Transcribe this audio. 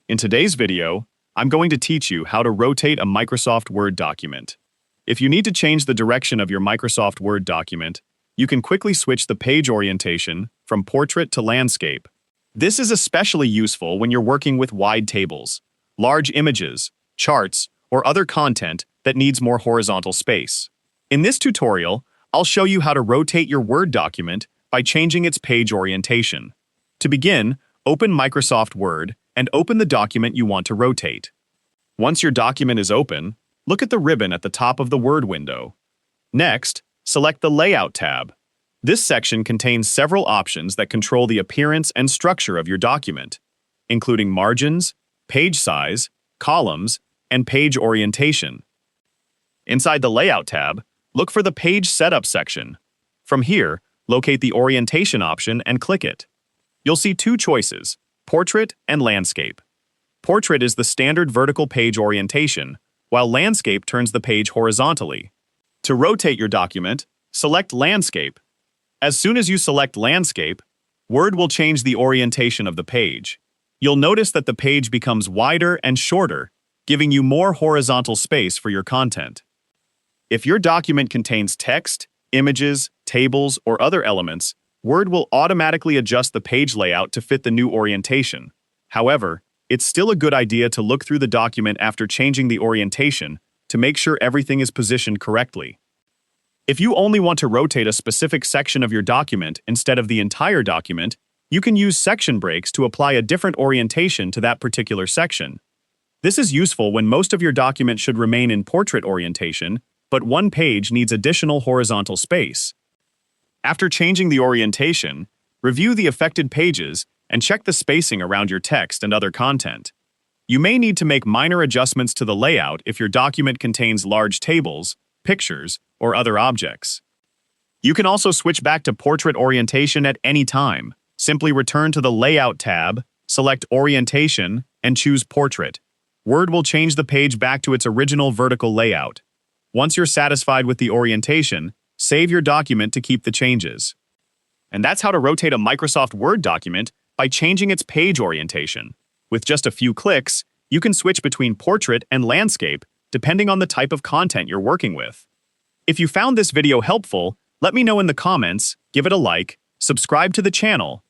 In today's video, I'm going to teach you how to rotate a Microsoft Word document. If you need to change the direction of your Microsoft Word document, you can quickly switch the page orientation from portrait to landscape. This is especially useful when you're working with wide tables, large images, charts, or other content that needs more horizontal space. In this tutorial, I'll show you how to rotate your Word document by changing its page orientation. To begin, open Microsoft Word and open the document you want to rotate. Once your document is open, look at the ribbon at the top of the Word window. Next, select the Layout tab. This section contains several options that control the appearance and structure of your document, including margins, page size, columns, and page orientation. Inside the Layout tab, look for the Page Setup section. From here, locate the Orientation option and click it. You'll see two choices, Portrait and Landscape. Portrait is the standard vertical page orientation, while Landscape turns the page horizontally. To rotate your document, select Landscape. As soon as you select Landscape, Word will change the orientation of the page. You'll notice that the page becomes wider and shorter, giving you more horizontal space for your content. If your document contains text, images, tables, or other elements, Word will automatically adjust the page layout to fit the new orientation. However, it's still a good idea to look through the document after changing the orientation to make sure everything is positioned correctly. If you only want to rotate a specific section of your document instead of the entire document, you can use section breaks to apply a different orientation to that particular section. This is useful when most of your document should remain in portrait orientation, but one page needs additional horizontal space. After changing the orientation, review the affected pages and check the spacing around your text and other content. You may need to make minor adjustments to the layout if your document contains large tables, pictures, or other objects. You can also switch back to portrait orientation at any time. Simply return to the Layout tab, select Orientation, and choose Portrait. Word will change the page back to its original vertical layout. Once you're satisfied with the orientation, save your document to keep the changes. And that's how to rotate a Microsoft Word document by changing its page orientation. With just a few clicks, you can switch between portrait and landscape depending on the type of content you're working with. If you found this video helpful, let me know in the comments, give it a like, subscribe to the channel,